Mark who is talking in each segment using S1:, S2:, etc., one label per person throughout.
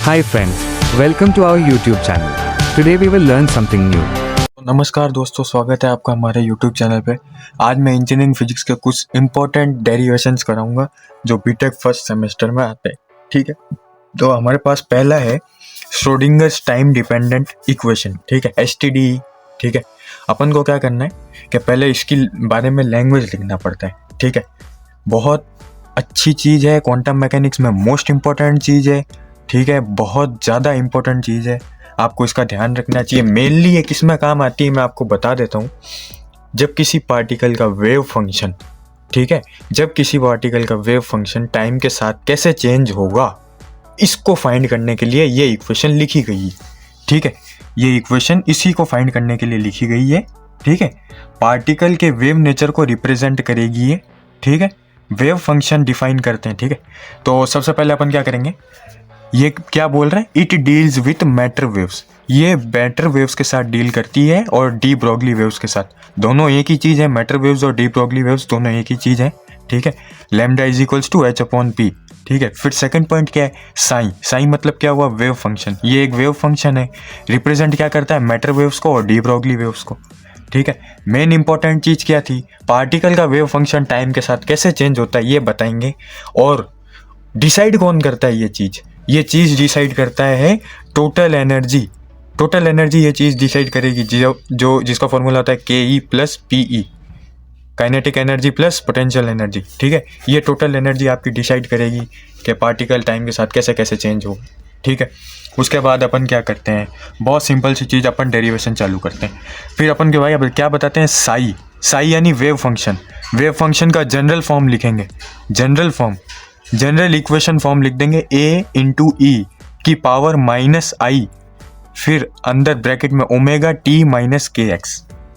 S1: Hi friends, welcome to our YouTube channel. Today we will learn something new.
S2: नमस्कार दोस्तों, स्वागत है आपका हमारे YouTube चैनल पे। आज मैं इंजीनियरिंग फिजिक्स के कुछ इंपॉर्टेंट डेरिवेशंस कराऊंगा जो बीटेक फर्स्ट सेमेस्टर में आते हैं। ठीक है, तो हमारे पास पहला है श्रोडिंगर्स टाइम डिपेंडेंट इक्वेशन। ठीक है, STDE। ठीक है, अपन को क्या करना है कि पहले इसकी बारे में लैंग्वेज लिखना पड़ता है। ठीक है, बहुत अच्छी चीज़ है, क्वांटम मैकेनिक्स में मोस्ट इम्पॉर्टेंट चीज़ है। ठीक है, बहुत ज़्यादा इम्पोर्टेंट चीज़ है, आपको इसका ध्यान रखना चाहिए। मेनली ये किस में काम आती है मैं आपको बता देता हूँ। जब किसी पार्टिकल का वेव फंक्शन, ठीक है, जब किसी पार्टिकल का वेव फंक्शन टाइम के साथ कैसे चेंज होगा, इसको फाइंड करने के लिए ये इक्वेशन लिखी गई है। ठीक है, ये इक्वेशन इसी को फाइंड करने के लिए लिखी गई है। ठीक है, पार्टिकल के वेव नेचर को रिप्रेजेंट करेगी ये। ठीक है, वेव फंक्शन डिफाइन करते हैं। ठीक है, तो सबसे पहले अपन क्या करेंगे, ये क्या बोल रहे हैं, it deals with matter waves. ये मैटर वेव्स के साथ डील करती है और डी ब्रॉगली वेव्स के साथ। दोनों एक ही चीज़ है, मैटर वेव्स और डी ब्रॉगली वेव्स दोनों एक ही चीज़ है। ठीक है, lambda is equals to h/p। ठीक है, फिर सेकंड पॉइंट क्या है, साइन। साइन मतलब क्या हुआ, वेव फंक्शन। ये एक वेव फंक्शन है, रिप्रेजेंट क्या करता है, मैटर वेव्स को और डी ब्रॉगली वेव्स को। ठीक है, मेन इंपॉर्टेंट चीज़ क्या थी, पार्टिकल का वेव फंक्शन टाइम के साथ कैसे चेंज होता है ये बताएंगे। और डिसाइड कौन करता है ये चीज़ डिसाइड करता है टोटल एनर्जी। टोटल एनर्जी ये चीज़ डिसाइड करेगी जो जिसका फॉर्मूला होता है KE plus PE, kinetic energy plus potential energy. ठीक है, ये टोटल एनर्जी आपकी डिसाइड करेगी कि पार्टिकल टाइम के साथ कैसे कैसे चेंज होगा। ठीक है, उसके बाद अपन क्या करते हैं, बहुत सिंपल सी चीज़, अपन डेरिवेशन चालू करते हैं। फिर अपन के भाई अब क्या बताते हैं, साई। साई यानी वेव फंक्शन। वेव फंक्शन का जनरल फॉर्म लिखेंगे, जनरल इक्वेशन फॉर्म लिख देंगे, A इंटू E की पावर -i, फिर अंदर ब्रैकेट में ओमेगा t माइनस KX।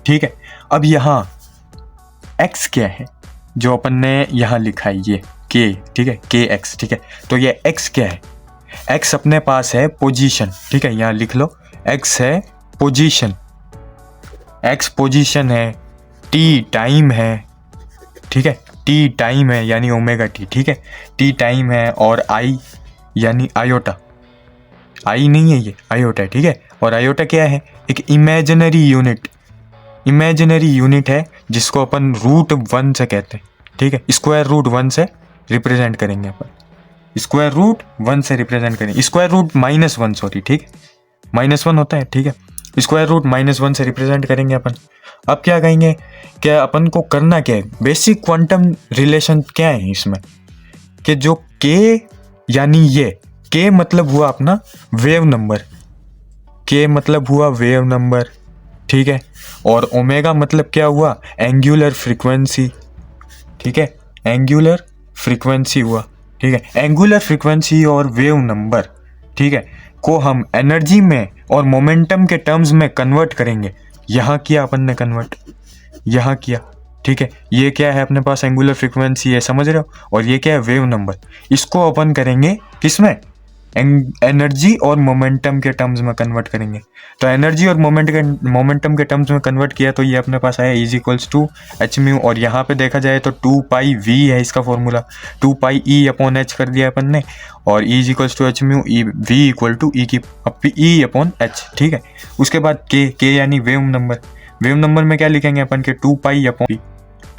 S2: ठीक है, अब यहाँ x क्या है जो अपन ने यहाँ लिखा है, ये k। ठीक है, KX। ठीक है, तो ये x क्या है, x अपने पास है पोजीशन। ठीक है, यहाँ लिख लो, x है पोजीशन, x पोजीशन है, t टाइम है। ठीक है, t टाइम है यानी ओमेगा t। ठीक है, t टाइम है, और i यानी आयोटा। i नहीं है, ये आयोटा है। ठीक है, और आयोटा क्या है, एक इमेजिनरी यूनिट है जिसको अपन √1 से कहते हैं। ठीक है, स्क्वायर रूट 1 से रिप्रेजेंट करेंगे अपन, स्क्वायर रूट 1 से रिप्रेजेंट करेंगे, स्क्वायर रूट -1 सॉरी। ठीक है, -1 होता है। ठीक है, स्क्वायर रूट -1 से रिप्रेजेंट करेंगे अपन। अब क्या कहेंगे, क्या अपन को करना क्या है, बेसिक क्वांटम रिलेशन क्या है इसमें, कि जो k यानी ये k मतलब हुआ अपना वेव नंबर, k मतलब हुआ वेव नंबर। ठीक है, और ओमेगा मतलब क्या हुआ, एंगुलर फ्रीक्वेंसी। ठीक है, एंगुलर फ्रीक्वेंसी हुआ। ठीक है, एंगुलर फ्रीक्वेंसी और वेव नंबर, ठीक है, को हम एनर्जी में और मोमेंटम के टर्म्स में कन्वर्ट करेंगे। यहाँ किया अपन ने कन्वर्ट, यहाँ किया। ठीक है, ये क्या है अपने पास, एंगुलर फ्रीक्वेंसी है, समझ रहे हो, और ये क्या है, वेव नंबर। इसको अपन करेंगे किसमें, एनर्जी और मोमेंटम के टर्म्स में कन्वर्ट करेंगे। तो एनर्जी और मोमेंटम के टर्म्स में कन्वर्ट किया तो ये अपने पास आया इज इक्वल्स टू h/μ, और यहाँ पे देखा जाए तो 2πv है इसका फॉर्मूला, 2πe/h कर दिया अपन ने, और e is equals to h/μ, v equal to e/h। ठीक है, उसके बाद k यानी वेव नंबर में क्या लिखेंगे अपन के 2π/p।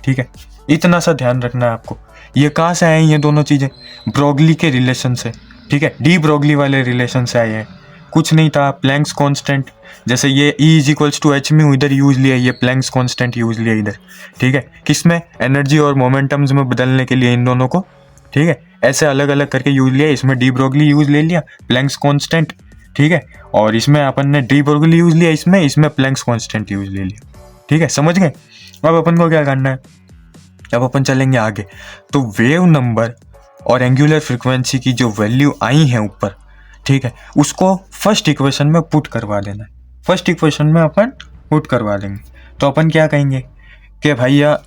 S2: ठीक है, इतना सा ध्यान रखना है आपको। ये कहाँ से आए हैं ये दोनों चीज़ें, ब्रोगली के रिलेशन से। ठीक है, डी ब्रोगली वाले रिलेशन से आए हैं, कुछ नहीं था, प्लैंक्स कांस्टेंट। जैसे ये E is equals to h/μ इधर यूज लिया, ये प्लैंक्स कांस्टेंट यूज लिया इधर। ठीक है, किसमें, एनर्जी और मोमेंटम्स में बदलने के लिए इन दोनों को। ठीक है, ऐसे अलग अलग करके यूज लिया, इसमें डी ब्रोगली यूज ले लिया, प्लैंक्स कांस्टेंट। ठीक है, और इसमें अपन ने डी ब्रोगली यूज लिया, इसमें प्लैंक्स कांस्टेंट यूज ले लिया। ठीक है, समझ गए। अब अपन को क्या करना है, अब अपन चलेंगे आगे। तो वेव नंबर और एंगुलर फ्रीक्वेंसी की जो वैल्यू आई है ऊपर, ठीक है, उसको फर्स्ट इक्वेशन में पुट करवा देना है। फर्स्ट इक्वेशन में अपन पुट करवा देंगे तो अपन क्या कहेंगे कि भैया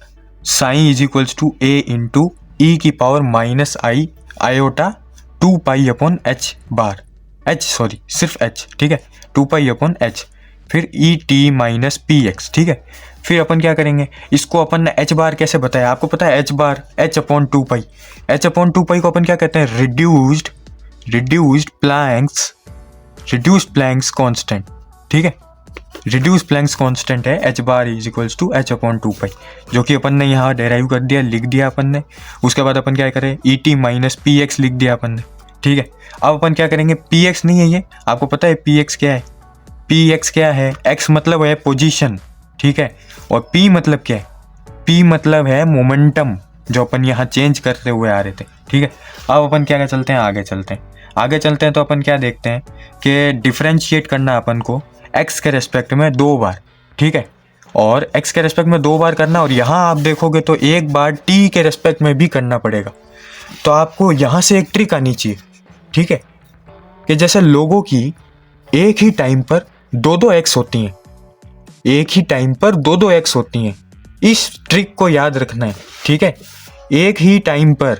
S2: sine is equals to a into E की power -i iota 2π/h bar, h sorry सिर्फ h। ठीक है, 2π/h, फिर et माइनस px। ठीक है, फिर अपन क्या करेंगे, इसको अपन ने h बार कैसे बताया, आपको पता है h बार h/2π। h/2π को अपन क्या कहते हैं, रिड्यूस्ड प्लैंक्स कांस्टेंट, ठीक है। रिड्यूस प्लैंक्स कांस्टेंट है h bar is equals to h/2π, जो कि अपन ने यहाँ डेराइव कर दिया, लिख दिया अपन ने। उसके बाद अपन क्या करें, et माइनस px लिख दिया अपन ने, ठीक है। अब अपन क्या करेंगे, px नहीं है ये, आपको पता है px क्या है, px क्या है, x मतलब है पोजीशन, ठीक है, और p मतलब क्या है, p मतलब है मोमेंटम, जो अपन यहाँ चेंज करते हुए आ रहे थे, ठीक है। अब अपन क्या चलते हैं, आगे चलते हैं तो अपन क्या देखते हैं कि डिफरेंशिएट करना अपन को x के रेस्पेक्ट में 2 बार, ठीक है, और x के रेस्पेक्ट में 2 बार करना, और यहाँ आप देखोगे तो एक बार t के रेस्पेक्ट में भी करना पड़ेगा। तो आपको यहाँ से एक ट्रिक आनी चाहिए, ठीक है, कि जैसे लोगों की एक ही टाइम पर 2-2 x होती हैं, एक ही टाइम पर 2-2 x होती हैं, इस ट्रिक को याद रखना है, ठीक है। एक ही टाइम पर,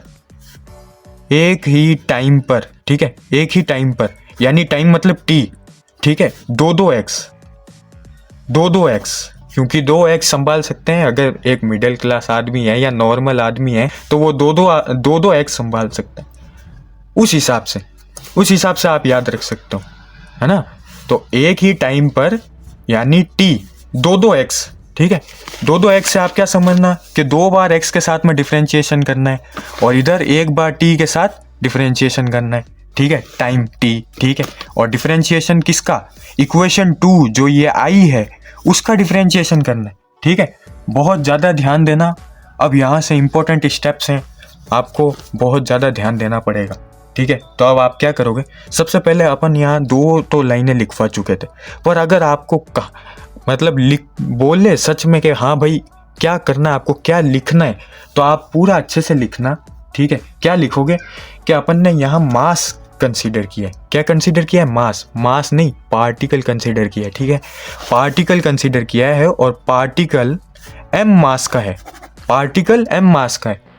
S2: ठीक है, एक ही टाइम पर, यानी टाइम मतलब t, ठीक है, 2-2 x, क्योंकि 2 x संभाल सकते हैं, अगर एक मिडिल क्लास आदमी है या नॉर्मल आदमी है तो वो 2-2 x संभाल सकता है। उस हिसाब से आप याद रख सकते हो, है ना। तो एक ही टाइम पर यानी t 2-2 x, ठीक है। 2-2 x से आप क्या समझना कि 2 बार x के साथ में डिफरेंशिएशन करना है, और इधर एक बार t के साथ डिफरेंशिएशन करना है, ठीक है, टाइम t, ठीक है। और डिफरेंशिएशन किसका, इक्वेशन 2 जो ये आई है उसका डिफरेंशिएशन करना है, ठीक है। बहुत ज़्यादा ध्यान देना, अब यहाँ से इंपॉर्टेंट स्टेप्स हैं, आपको बहुत ज़्यादा ध्यान देना पड़ेगा, ठीक है। तो अब आप क्या करोगे, सबसे पहले अपन यहाँ 2 तो लाइनें लिखवा चुके थे, पर अगर आपको मतलब बोले सच में कि हाँ भाई क्या करना है, आपको क्या लिखना है, तो आप पूरा अच्छे से लिखना, ठीक है। क्या लिखोगे कि अपन ने यहाँ मास कंसीडर किया है, क्या कंसीडर किया है, मास नहीं, पार्टिकल कंसीडर किया है, ठीक है। पार्टिकल कंसीडर किया है, और पार्टिकल m मास का है,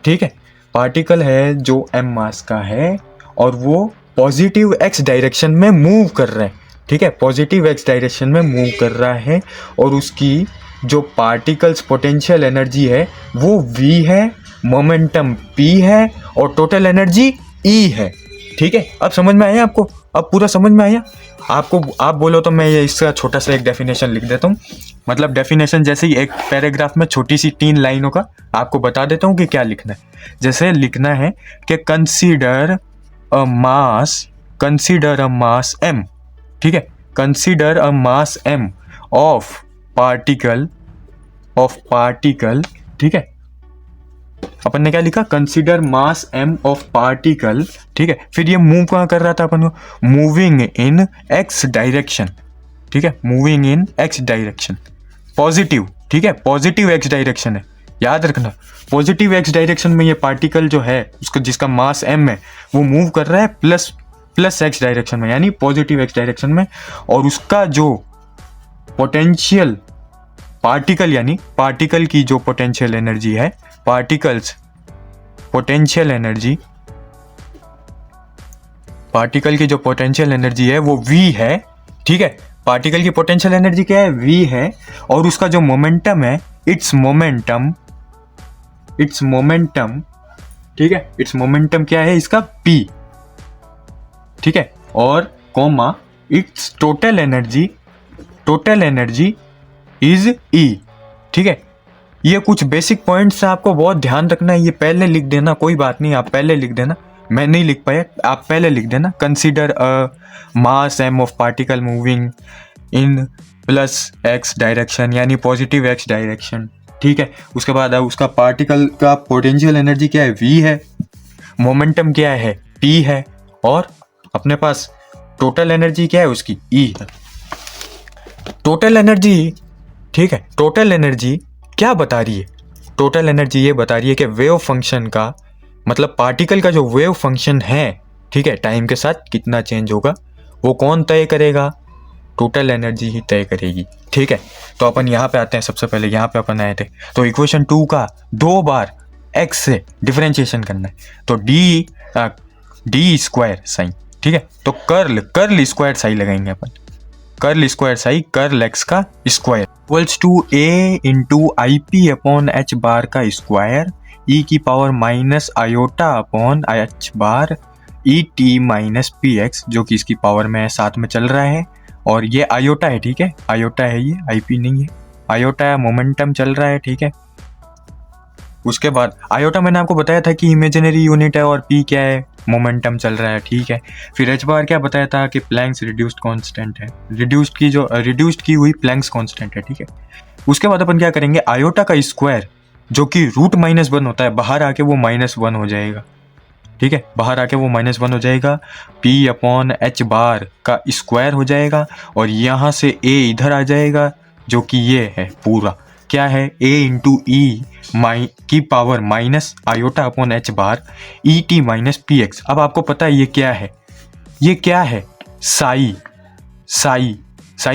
S2: ठीक है। पार्टिकल है जो m मास का है, और वो पॉजिटिव x डायरेक्शन में मूव कर रहा है, ठीक है, पॉजिटिव x डायरेक्शन में मूव कर रहा है, और उसकी जो पार्टिकल्स पोटेंशियल एनर्जी है वो v है, मोमेंटम p है, और टोटल एनर्जी E है, ठीक है। अब समझ में आया आपको, अब पूरा समझ में आया आपको। आप बोलो तो मैं ये इसका छोटा सा एक डेफिनेशन लिख देता हूँ, मतलब डेफिनेशन जैसे ही एक पैराग्राफ में छोटी सी 3 लाइनों का आपको बता देता हूँ कि क्या लिखना है। जैसे लिखना है कि कंसीडर अ मास m, ठीक है, consider a mass m of particle, ठीक है। अपन ने क्या लिखा, consider mass m of particle, ठीक है। फिर ये मूव कहाँ कर रहा था अपन को, मूविंग इन x डायरेक्शन, ठीक है, moving in x direction, positive, ठीक है, पॉजिटिव x डायरेक्शन है, याद रखना। पॉजिटिव x डायरेक्शन में ये पार्टिकल जो है उसका जिसका मास m है वो मूव कर रहा है प्लस x डायरेक्शन में, यानी पॉजिटिव x डायरेक्शन में, और उसका जो पोटेंशियल पार्टिकल, यानी पार्टिकल की जो पोटेंशियल एनर्जी है, पार्टिकल की जो पोटेंशियल एनर्जी है वो v है, ठीक है। पार्टिकल की पोटेंशियल एनर्जी क्या है, v है, और उसका जो मोमेंटम है, इट्स मोमेंटम, ठीक है, इट्स मोमेंटम क्या है इसका, p, ठीक है, और comma it's total energy is E, ठीक है। ये कुछ बेसिक पॉइंट्स आपको बहुत ध्यान रखना है, ये पहले लिख देना, कोई बात नहीं, आप पहले लिख देना, मैं नहीं लिख पाया, आप पहले लिख देना। Consider a mass m of particle moving in plus x direction, यानी पॉजिटिव x डायरेक्शन, ठीक है। उसके बाद उसका पार्टिकल का पोटेंशियल एनर्जी क्या है, v है, मोमेंटम क्या है, p है, और अपने पास टोटल एनर्जी क्या है उसकी, E है। टोटल एनर्जी, ठीक है, टोटल एनर्जी क्या बता रही है, टोटल एनर्जी ये बता रही है कि वेव फंक्शन का मतलब पार्टिकल का जो वेव फंक्शन है, ठीक है, टाइम के साथ कितना चेंज होगा वो कौन तय करेगा, टोटल एनर्जी ही तय करेगी, ठीक है। तो अपन यहाँ पे आते हैं, सबसे पहले यहाँ पे अपन आए थे, तो इक्वेशन 2 का 2 बार x से डिफरेंशिएशन करना है, तो डी स्क्वायर साइन, ठीक है। तो कर्ल स्क्वायर साइन लगाएंगे अपन, curl square sine curl x का square equals to a into I P upon H bar का स्क्वायर e की power minus iota upon H bar E T minus P X, जो कि इसकी power में है, साथ में चल रहा है, और ये आयोटा है, ठीक है, आयोटा है, ये आईपी नहीं है, आयोटा है, मोमेंटम चल रहा है, ठीक है। उसके बाद आयोटा मैंने आपको बताया था कि इमेजिनरी यूनिट है, और पी क्या है, मोमेंटम चल रहा है, ठीक है। फिर एच बार क्या बताया था कि प्लैंक्स रिड्यूस्ड कांस्टेंट है, रिड्यूस्ड की हुई प्लैंक्स कांस्टेंट है, ठीक है। उसके बाद अपन क्या करेंगे, आयोटा का स्क्वायर जो कि √-1 होता है, बाहर आके वो -1 हो जाएगा, ठीक है, बाहर आके वो -1 हो जाएगा, P/H बार का स्क्वायर हो जाएगा, और यहाँ से A इधर आ जाएगा, जो कि ये है पूरा, क्या है, A इंटू ई की power minus iota upon H बार ET माइनस PX। अब आपको पता है ये क्या है, ये क्या है, साई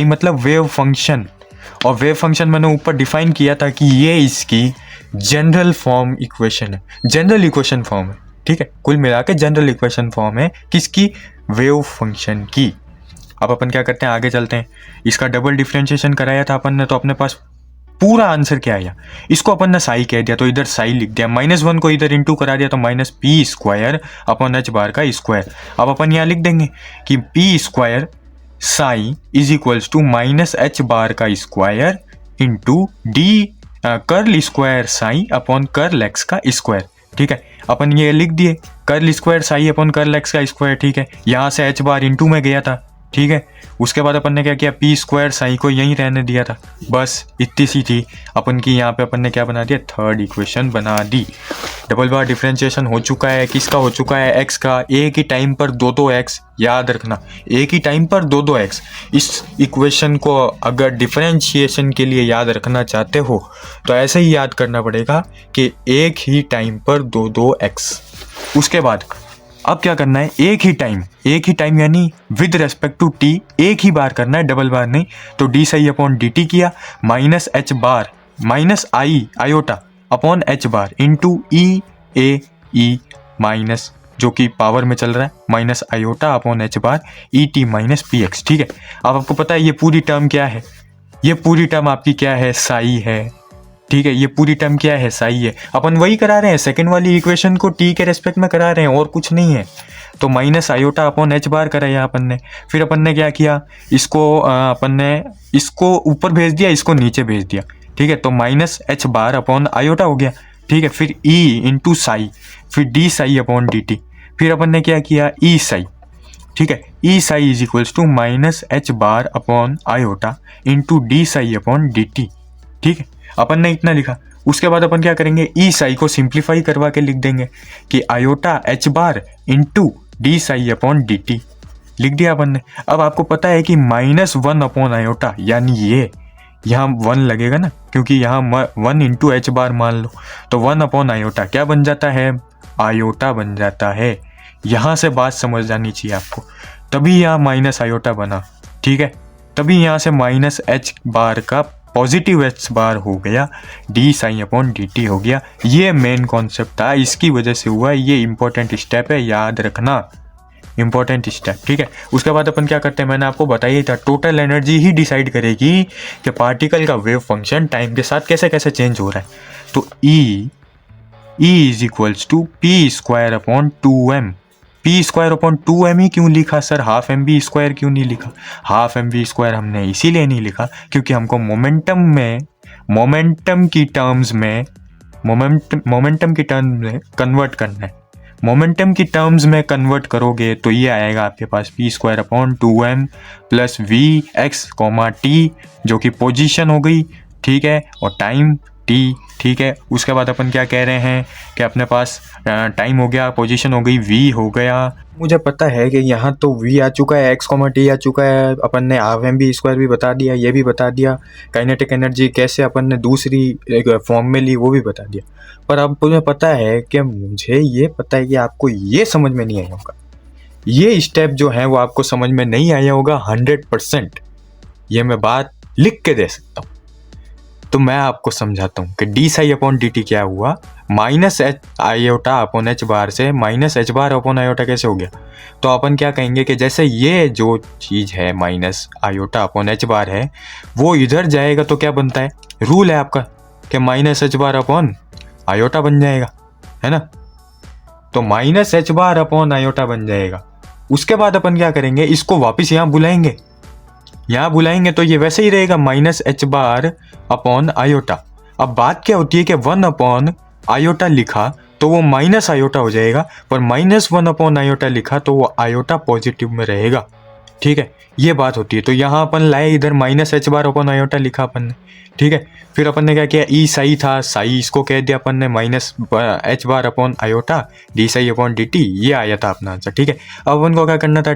S2: मतलब वेव फंक्शन, और वेव फंक्शन मैंने ऊपर डिफाइन किया था कि ये इसकी जनरल फॉर्म इक्वेशन है, जनरल इक्वेशन फॉर्म है, ठीक है, कुल मिला के जनरल इक्वेशन फॉर्म है किसकी, वेव फंक्शन की। अब अपन क्या करते हैं, आगे चलते हैं। इसका डबल डिफरेंशिएशन कराया था अपन ने, तो अपने पास पूरा आंसर क्या आया, इसको अपन ने साई कह दिया, तो इधर साई लिख दिया, -1 को इधर इंटू करा दिया, तो -P² अपॉन H बार का स्क्वायर। अब अपन यहाँ लिख देंगे कि P² psi is equals to -H bar का square into D curl square psi upon curl X का स्क्वायर, ठीक है। अपन ये लिख दिए, curl square psi upon curl X का स्क्वायर, ठीक है। यहाँ से H बार इंटू में गया था, ठीक है। उसके बाद अपन ने क्या किया, P² साई को यहीं रहने दिया था, बस इतनी सी थी अपन की। यहाँ पे अपन ने क्या बना दिया, थर्ड इक्वेशन बना दी। डबल बार डिफरेंशिएशन हो चुका है, किसका हो चुका है, एक्स का। एक ही टाइम पर दो एक्स, याद रखना, एक ही टाइम पर दो एक्स। इस इक्वेशन को अगर डिफरेंशिएशन के लिए याद रखना चाहते हो तो ऐसे ही याद करना पड़ेगा कि एक ही टाइम पर दो एक्स। उसके बाद अब क्या करना है, एक ही टाइम यानी विद रेस्पेक्ट टू टी, एक ही बार करना है, डबल बार नहीं। तो D psi upon D T किया, -H बार minus iota upon H bar into E minus, जो कि पावर में चल रहा है, माइनस आयोटा अपॉन H बार ET माइनस PX, ठीक है। अब आपको पता है ये पूरी टर्म क्या है, ये पूरी टर्म आपकी क्या है, साई है, ठीक है। ये पूरी टर्म क्या है, साई है। अपन वही करा रहे हैं, सेकंड वाली इक्वेशन को टी के रेस्पेक्ट में करा रहे हैं, और कुछ नहीं है। तो माइनस आयोटा अपॉन H बार कराया अपन ने। फिर अपन ने क्या किया, इसको अपन ने इसको ऊपर भेज दिया, इसको नीचे भेज दिया, ठीक है। तो -H बार अपॉन आयोटा हो गया, ठीक है। फिर E इंटू साई, फिर D psi upon D T. फिर अपन ने क्या किया, ई साई, ठीक है। E psi is equals to -H bar upon iota into D psi upon D T, ठीक है। अपन ने इतना लिखा। उसके बाद अपन क्या करेंगे, ई साई को सिंप्लीफाई करवा के लिख देंगे कि iota H bar into D psi upon D T, लिख दिया अपन ने। अब आपको पता है कि -1 अपॉन आयोटा, यानी ये यहाँ 1 लगेगा ना, क्योंकि यहाँ 1 इंटू H बार मान लो, तो 1 अपॉन आयोटा क्या बन जाता है, आयोटा बन जाता है। यहाँ से बात समझ जानी चाहिए आपको, तभी यहाँ माइनस आयोटा बना, ठीक है। तभी यहाँ से -H बार का पॉजिटिव H बार हो गया, D psi upon D T हो गया। ये मेन कॉन्सेप्ट था, इसकी वजह से हुआ, ये इंपॉर्टेंट स्टेप है, याद रखना, इंपॉर्टेंट स्टेप, ठीक है। उसके बाद अपन क्या करते हैं, मैंने आपको बताया ही था, टोटल एनर्जी ही डिसाइड करेगी कि पार्टिकल का वेव फंक्शन टाइम के साथ कैसे कैसे चेंज हो रहा है। तो E is equals to P² upon 2m। P² upon 2m ही क्यों लिखा सर, हाफ mv² क्यों नहीं लिखा? हाफ mv² हमने इसीलिए नहीं लिखा क्योंकि हमको मोमेंटम की टर्म्स में कन्वर्ट करना है। मोमेंटम की टर्म्स में कन्वर्ट करोगे तो ये आएगा आपके पास P² upon 2m plus Vx, t, जो कि पोजीशन हो गई, ठीक है, और टाइम t, ठीक है। उसके बाद अपन क्या कह रहे हैं कि अपने पास टाइम हो गया, पोजीशन हो गई, v हो गया। मुझे पता है कि यहाँ तो v आ चुका है, x, t आ चुका है, अपन ने हाफ mv² भी बता दिया, ये भी बता दिया, काइनेटिक एनर्जी कैसे अपन ने दूसरी फॉर्म में ली वो भी बता दिया। पर अब मुझे पता है कि मुझे ये पता है कि आपको ये समझ में नहीं आया होगा, ये स्टेप जो है वो आपको समझ में नहीं आया होगा 100%। ये मैं बात लिख के दे सकता हूँ। तो मैं आपको समझाता हूँ कि D psi upon D T क्या हुआ, माइनस आयोटा अपॉन H बार से -H बार अपॉन आयोटा कैसे हो गया। तो अपन क्या कहेंगे कि जैसे ये जो चीज़ है माइनस आयोटा अपॉन H बार है, वो इधर जाएगा तो क्या बनता है, रूल है आपका कि -H बार अपॉन आयोटा बन जाएगा, है ना। तो माइनस एच बार अपॉन आयोटा बन जाएगा। उसके बाद अपन क्या करेंगे, इसको वापस यहाँ बुलाएंगे, यहाँ बुलाएंगे तो ये वैसे ही रहेगा माइनस एच बार अपॉन आयोटा। अब बात क्या होती है कि 1 अपॉन आयोटा लिखा तो वो माइनस आयोटा हो जाएगा, पर माइनस 1 अपॉन आयोटा लिखा तो वो आयोटा पॉजिटिव में रहेगा। ठीक है, ये बात होती है। तो यहाँ अपन लाए इधर माइनस एच बार अपॉन आयोटा लिखा अपन ने। ठीक है, फिर अपन ने क्या किया, ई साई था, साई इसको कह दिया अपन ने माइनस एच बार upon iota D psi upon D T, ये आया था अपना आंसर। ठीक है, अब अपन को क्या करना था,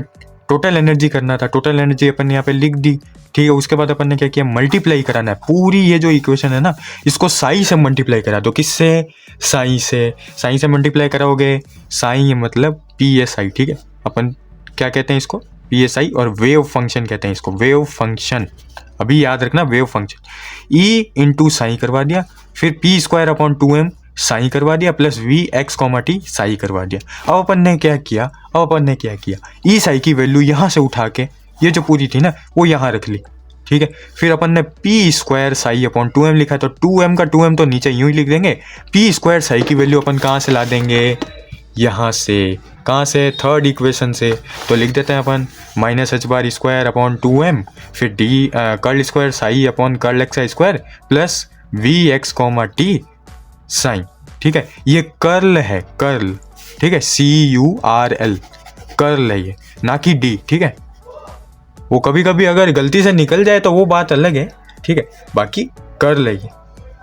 S2: टोटल एनर्जी करना था। टोटल एनर्जी अपन यहाँ पे लिख दी। ठीक है, उसके बाद अपन ने क्या किया, मल्टीप्लाई कराना है पूरी ये जो इक्वेशन है ना, इसको साई से मल्टीप्लाई करा दो। किससे, साई से। साई से मल्टीप्लाई कराओगे, साई मतलब पी एस आई। ठीक है, अपन क्या कहते हैं इसको, पी एस आई, और वेव फंक्शन कहते हैं इसको, वेव फंक्शन। अभी याद रखना, wave function. E into Sai करवा दिया, फिर P square upon 2m psi करवा दिया, plus V X comma T psi करवा दिया। अब अपन ने क्या किया, ई साई की वैल्यू यहाँ से उठा के ये जो पूरी थी ना वो यहाँ रख ली। ठीक है, फिर अपन ने P square psi upon 2m लिखा, तो 2m का 2m तो नीचे यूं ही लिख देंगे। पी स्क्वायर साई की वैल्यू अपन कहाँ से ला देंगे, यहाँ से। कहाँ से, थर्ड इक्वेशन से। तो लिख देते हैं अपन minus H bar square upon 2m, फिर D curl square psi upon curl X I square plus V X comma T sine. ठीक है, ये कर्ल है, कर्ल। ठीक है, CURL कर्ल है ये, ना कि डी। ठीक है, वो कभी कभी अगर गलती से निकल जाए तो वो बात अलग है। ठीक है, बाकी कर्ल है ये।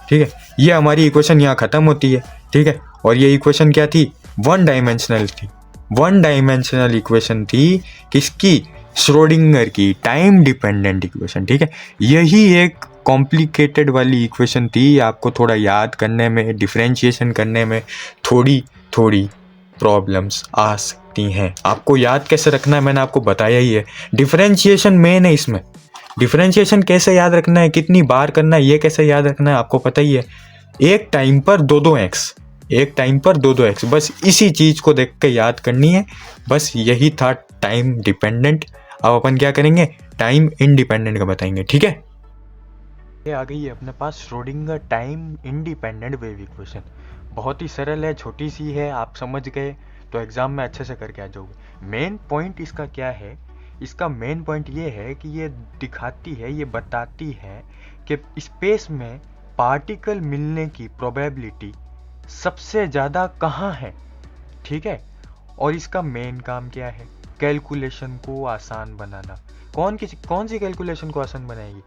S2: ठीक है, ये हमारी इक्वेशन यहाँ खत्म होती है। ठीक है, और ये इक्वेशन क्या थी, 1 डायमेंशनल थी। 1 डायमेंशनल इक्वेशन थी किसकी, श्रोडिंगर की, टाइम डिपेंडेंट इक्वेशन। ठीक है, यही एक कॉम्प्लिकेटेड वाली इक्वेशन थी। आपको थोड़ा याद करने में, डिफरेंशिएशन करने में थोड़ी प्रॉब्लम्स आ सकती हैं। आपको याद कैसे रखना है मैंने आपको बताया ही है। डिफरेंशिएशन मेन है इसमें। डिफरेंशिएशन कैसे याद रखना है, कितनी बार करना है, ये कैसे याद रखना है आपको पता ही है। एक टाइम पर 2 एक्स, एक टाइम पर 2 एक्स, बस इसी चीज़ को देख के याद करनी है। बस यही था टाइम डिपेंडेंट। अब अपन क्या करेंगे, टाइम इंडिपेंडेंट का बताएंगे। ठीक है, ये आ गई है अपने पास Schrodinger time independent wave equation. बहुत ही सरल है, छोटी सी है, आप समझ गए तो एग्जाम में अच्छे से करके आ जाओगे। मेन पॉइंट इसका क्या है, इसका मेन पॉइंट ये है कि ये दिखाती है, ये बताती है कि स्पेस में पार्टिकल मिलने की प्रोबेबिलिटी सबसे ज़्यादा कहाँ है। ठीक है, और इसका मेन काम क्या है, कैलकुलेशन को आसान बनाना। कौन सी कैलकुलेशन को आसान बनाएगी,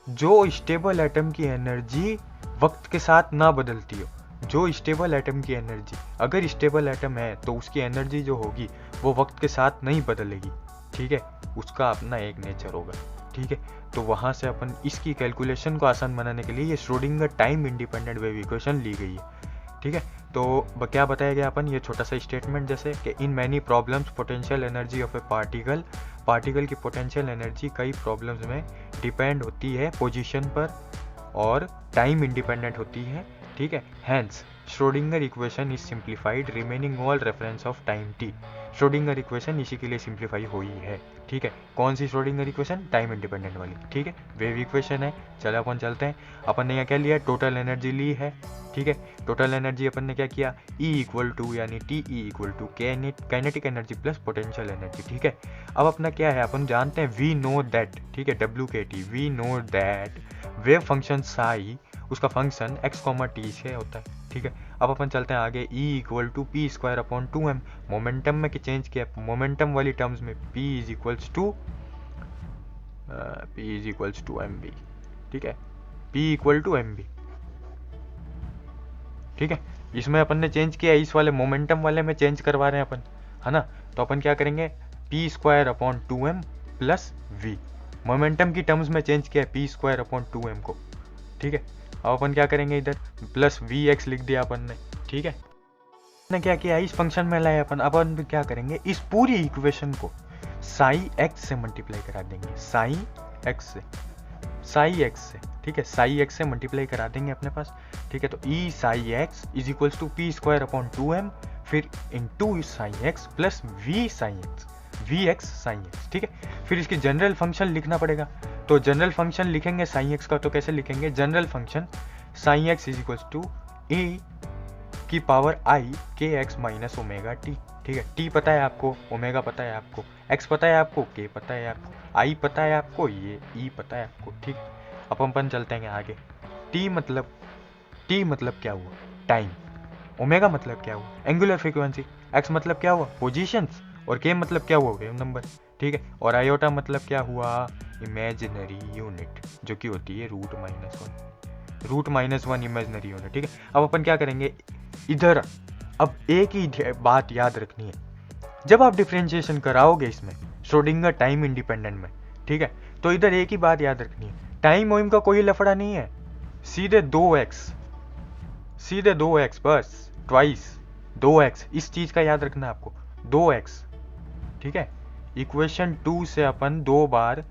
S2: जो स्टेबल एटम की एनर्जी वक्त के साथ ना बदलती हो। जो स्टेबल एटम की एनर्जी, अगर स्टेबल एटम है तो उसकी एनर्जी जो होगी वो वक्त के साथ नहीं बदलेगी। ठीक है, उसका अपना एक नेचर होगा। ठीक है, तो वहाँ से अपन इसकी कैलकुलेशन को आसान बनाने के लिए ये Schrodinger time independent wave equation ली गई है। ठीक है, तो क्या बताया गया अपन, ये छोटा सा स्टेटमेंट जैसे कि in many problems potential energy of A particle की पोटेंशियल एनर्जी कई प्रॉब्लम्स में डिपेंड होती है पोजीशन पर और टाइम इंडिपेंडेंट होती है। ठीक है, hence Schrodinger equation is simplified remaining all reference of time T. Schrodinger equation इसी के लिए सिंप्लीफाई हुई है। ठीक है, कौन सी श्रोडिंगर इक्वेशन, टाइम इंडिपेंडेंट वाली। ठीक है, वेव इक्वेशन है। चलो अपन चलते हैं, अपन ने यहाँ क्या लिया, टोटल एनर्जी ली है। ठीक है, टोटल एनर्जी अपन ने क्या किया, E इक्वल टू यानी TE equal to kinetic energy plus potential energy. ठीक है, अब अपना क्या है, अपन जानते हैं वी नो दैट। ठीक है, WKT, we know that wave function psi, उसका फंक्शन x, t से होता है। ठीक है, अब अपन चलते हैं आगे, E equal to P square upon 2m। Momentum में चेंज किया, मोमेंटम वाली टर्म्स में P is equals to mv। ठीक है, P इक्वल टू mv। ठीक है, इसमें अपन ने चेंज किया, इस वाले मोमेंटम वाले में चेंज करवा रहे हैं अपन, है ना। तो अपन क्या करेंगे, P square upon 2m plus वी। मोमेंटम की टर्म्स में चेंज किया पी स्क्वायर अपॉन 2m को। ठीक है, अब अपन क्या करेंगे, इधर प्लस वी एक्स लिख दिया अपन ने। ठीक है, ने क्या किया, इस फंक्शन में लाए अपन। अब अपन क्या करेंगे, इस पूरी इक्वेशन को साई एक्स से मल्टीप्लाई करा देंगे, साई एक्स से। ठीक है, साई एक्स से मल्टीप्लाई करा देंगे अपने पास। ठीक है, तो E psi x is equals to P square upon 2m फिर into psi X plus V X psi X. ठीक है, फिर इसकी जनरल फंक्शन लिखना पड़ेगा। तो जनरल फंक्शन लिखेंगे साई एक्स का, तो कैसे लिखेंगे, general function psi x is equals to A की पावर आई के एक्स माइनस ओमेगा टी। ठीक है, टी पता है आपको, ओमेगा पता है आपको, एक्स पता है आपको, के पता है आपको, आई पता है आपको, ये ई पता है आपको। ठीक, अब अपन चलते हैं आगे। टी मतलब क्या हुआ? टाइम। ओमेगा मतलब क्या हुआ? Angular frequency. एक्स मतलब क्या हुआ? पोजीशंस। और के मतलब क्या हुआ? Wave number. ठीक है, और आयोटा मतलब क्या हुआ? इमेजिनरी यूनिट, जो कि होती है √-1 इमेजिनरी यूनिट। ठीक है, अब अपन क्या करेंगे इधर, अब एक ही बात याद रखनी है, जब आप डिफरेंशिएशन कराओगे इसमें श्रोडिंगर टाइम इंडिपेंडेंट में, ठीक है, तो इधर एक ही बात याद रखनी है, टाइम वाइम का कोई लफड़ा नहीं है, सीधे 2x बस, ट्वाइस 2x, इस चीज का याद रखना है आपको, 2x। ठीक है, इक्वेशन 2 से अपन 2 बार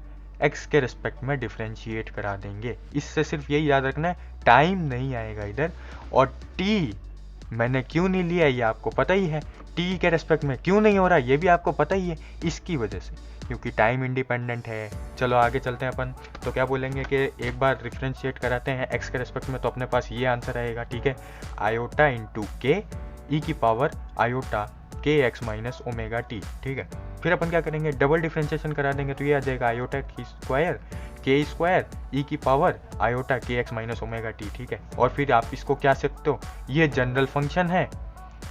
S2: x के रिस्पेक्ट में डिफरेंशिएट करा देंगे। इससे सिर्फ यही याद रखना है, टाइम नहीं आएगा इधर। और t मैंने क्यों नहीं लिया ये आपको पता ही है, t के रेस्पेक्ट में क्यों नहीं हो रहा ये भी आपको पता ही है, इसकी वजह से, क्योंकि टाइम इंडिपेंडेंट है। चलो आगे चलते हैं अपन, तो क्या बोलेंगे कि एक बार डिफरेंशिएट कराते हैं x के रेस्पेक्ट में, तो अपने पास ये आंसर आएगा। ठीक है, आयोटा इंटू के ई की पावर आयोटा के एक्स माइनस ओमेगा टी। ठीक है, फिर अपन क्या करेंगे, डबल डिफरेंशिएशन करा देंगे, तो ये आ जाएगा आयोटा की स्क्वायर के स्क्वायर ई की पावर आयोटा के एक्स माइनस ओमेगा टी। ठीक है, और फिर आप इसको क्या सकते हो, ये जनरल फंक्शन है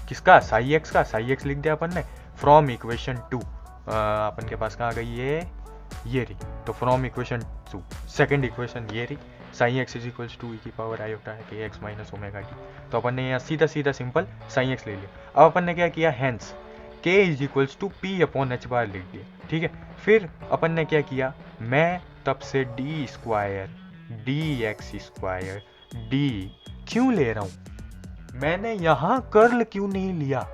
S2: किसका, साई एक्स का, साई एक्स लिख दिया अपन ने फ्रॉम इक्वेशन 2। अपन के पास कहाँ गई ये रही, तो फ्रॉम इक्वेशन 2 सेकेंड इक्वेशन ये रही, psi x is equals to e की पावर आयोटा है के एक्स माइनस ओमेगा टी। तो अपन ने यहाँ सीधा सिंपल साई एक्स ले लिया। अब अपन ने क्या किया, hence k is equals to p upon H bar लिख दिया। ठीक है, फिर अपन ने क्या किया, मैं तब से D square D x square D क्यों ले रहा हूं, मैंने यहां कर्ल क्यों नहीं लिया,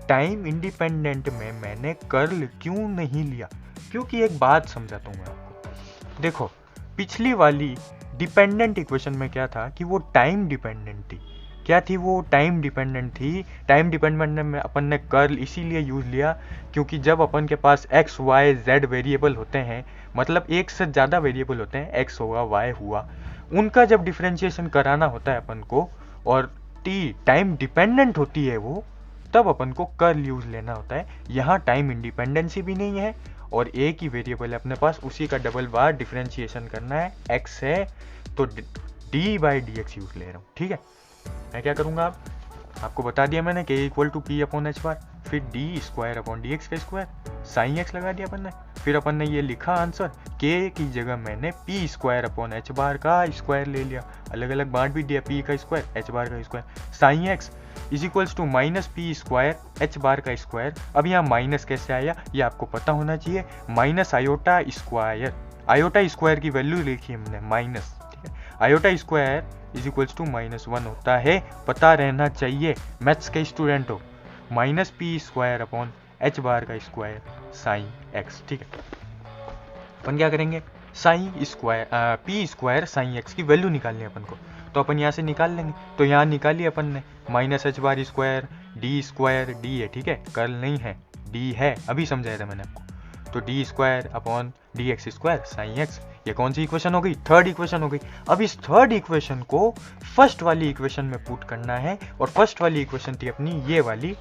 S2: टाइम इंडिपेंडेंट में मैंने कर्ल क्यों नहीं लिया, क्योंकि एक बात समझाता हूं मैं आपको। देखो, पिछली वाली डिपेंडेंट इक्वेशन में क्या था कि वो टाइम डिपेंडेंट थी, क्या थी वो, टाइम डिपेंडेंट थी। टाइम डिपेंडेंट में अपन ने कर्ल इसीलिए यूज लिया क्योंकि जब अपन के पास एक्स वाई जेड वेरिएबल होते हैं, मतलब एक से ज़्यादा वेरिएबल होते हैं, एक्स हुआ वाई हुआ, उनका जब डिफरेंशिएशन कराना होता है अपन को और टी टाइम डिपेंडेंट होती है वो, तब अपन को कर्ल यूज लेना होता है। यहाँ टाइम इंडिपेंडेंसी भी नहीं है और एक ही वेरिएबल है अपने पास, उसी का डबल बार डिफरेंशिएशन करना है, एक्स है तो D by D x use ले रहा हूँ। ठीक है, मैं क्या करूंगा, आपको बता दिया मैंने k equal to p upon H bar, फिर d square upon D x का स्क्वायर, साइन एक्स लगा दिया अपन ने, फिर अपन ने ये लिखा आंसर, के की जगह मैंने P square upon H bar का स्क्वायर ले लिया, अलग अलग बांट भी दिया, पी का स्क्वायर एच बार का square, sine x is equals to minus p square h bar का स्क्वायर। अब यहाँ माइनस कैसे आया ये आपको पता होना चाहिए, minus iota square, iota square की वैल्यू लिखी हमने माइनस, ठीक है, iota square is equals to -1 होता है, पता रहना चाहिए, मैथ्स के स्टूडेंट हो, minus p square upon H bar का स्क्वायर साइन एक्स। ठीक है, अपन क्या करेंगे, sine square p square sine x की वैल्यू निकालनी है अपन को, तो अपन यहाँ से निकाल लेंगे, तो यहाँ निकाली अपन ने minus H bar square D है, ठीक है, कर्ल नहीं है, डी है, अभी समझाया था मैंने आपको, तो D square upon D x square sine x. ये कौन सी इक्वेशन हो गई, थर्ड इक्वेशन हो गई। अब इस थर्ड इक्वेशन को फर्स्ट वाली इक्वेशन में पुट करना है, और फर्स्ट वाली इक्वेशन थी अपनी ये वाली,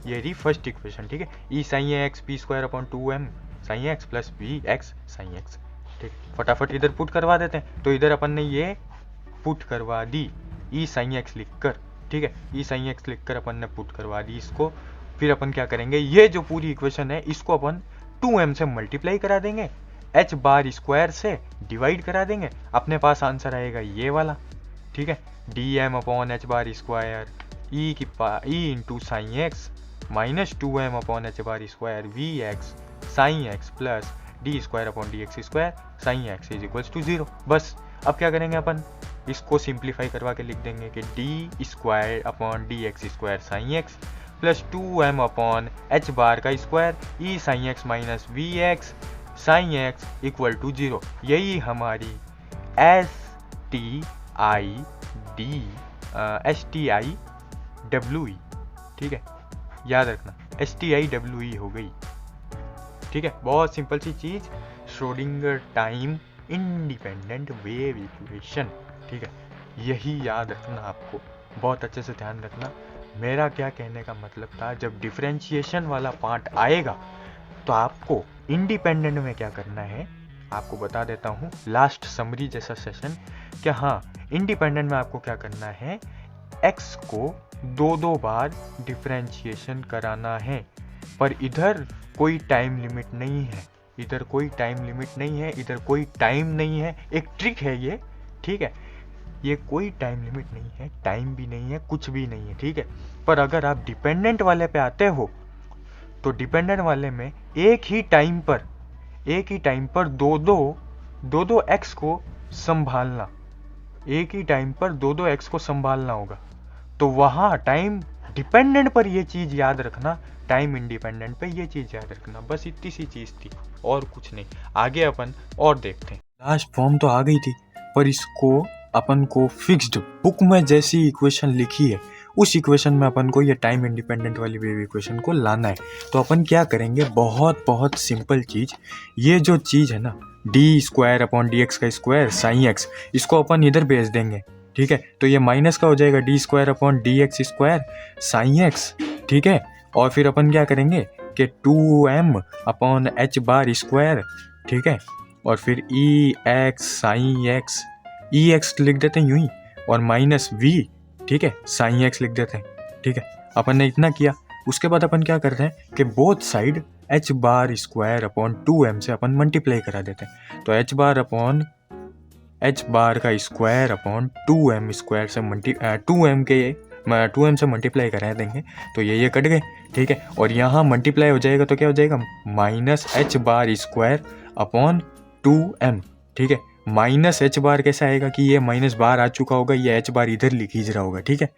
S2: ये रही फर्स्ट इक्वेशन, ठीक है, e sine x p square upon 2m sine x plus b x sine x. ठीक, फटाफट इधर पुट करवा देते हैं, तो इधर अपन ने ये पुट करवा दी ई साइन एक्स लिखकर, ठीक है, ई साइन एक्स लिखकर अपन ने पुट करवा दी इसको। फिर अपन क्या करेंगे, ये जो पूरी इक्वेशन है इसको अपन 2m से मल्टीप्लाई करा देंगे, एच बार स्क्वायर से डिवाइड करा देंगे, अपने पास आंसर आएगा ये वाला, ठीक है, D M upon H bar square E into sine x minus 2m upon H bar square V x sine x plus D square upon D x square sine x is equals to 0। बस अब क्या करेंगे अपन, इसको simplify करवा के लिख देंगे कि D square upon D x square sine x plus 2m upon H bar का square e sine x minus v x sine x equal to 0। यही हमारी S T I W E, ठीक है, याद रखना STIWE हो गई, ठीक है, बहुत सिंपल सी चीज, Schrodinger time independent wave equation, ठीक है, यही याद रखना आपको, बहुत अच्छे से ध्यान रखना।
S3: मेरा क्या कहने का मतलब था, जब डिफरेंशिएशन वाला पार्ट आएगा तो आपको इंडिपेंडेंट में क्या करना है, आपको बता देता हूँ लास्ट समरी जैसा सेशन। क्या हाँ, इंडिपेंडेंट में आपको क्या करना है, x को दो बार डिफरेंशिएशन कराना है। पर इधर कोई टाइम लिमिट नहीं है, इधर कोई टाइम लिमिट नहीं है, इधर कोई टाइम नहीं है। एक ट्रिक है ये, ठीक है, ये कोई टाइम लिमिट नहीं है, टाइम भी नहीं है, कुछ भी नहीं है, ठीक है। पर अगर आप डिपेंडेंट वाले पे आते हो तो डिपेंडेंट वाले में एक ही टाइम पर दो एक्स को संभालना, एक ही टाइम पर दो एक्स को संभालना होगा। तो वहां टाइम डिपेंडेंट पर ये चीज याद रखना, टाइम इंडिपेंडेंट पे ये चीज याद रखना, बस इतनी सी चीज थी और कुछ नहीं। आगे अपन और देखते हैं।
S2: लास्ट फॉर्म तो आ गई थी, पर इसको अपन को फिक्स्ड बुक में जैसी इक्वेशन लिखी है उस इक्वेशन में अपन को ये टाइम इंडिपेंडेंट वाली वेव इक्वेशन को लाना है। तो अपन क्या करेंगे, बहुत सिंपल चीज, ये जो चीज है ना D square upon D x का स्क्वायर साइन एक्स, इसको अपन इधर भेज देंगे, ठीक है। तो ये माइनस का हो जाएगा D square upon D x square sine x, ठीक है। और फिर अपन क्या करेंगे कि 2m upon H bar square, ठीक है। और फिर ई एक्स साइन एक्स, ई एक्स लिख देते हैं यूं ही, और माइनस वी, ठीक है, साइन एक्स लिख देते हैं, ठीक है। अपन ने इतना किया, उसके बाद अपन क्या करते हैं कि both side H bar square upon 2m से अपन मल्टीप्लाई करा देते हैं। तो H bar upon H bar का स्क्वायर अपॉन 2m स्क्वायर से 2m से मल्टीप्लाई करा देंगे, तो ये कट गए, ठीक है। और यहाँ मल्टीप्लाई हो जाएगा तो क्या हो जाएगा, minus H bar square upon 2m, ठीक है। माइनस एच बार कैसे आएगा कि ये माइनस बार आ चुका होगा, ये एच बार इधर खींच रहा होगा, ठीक है।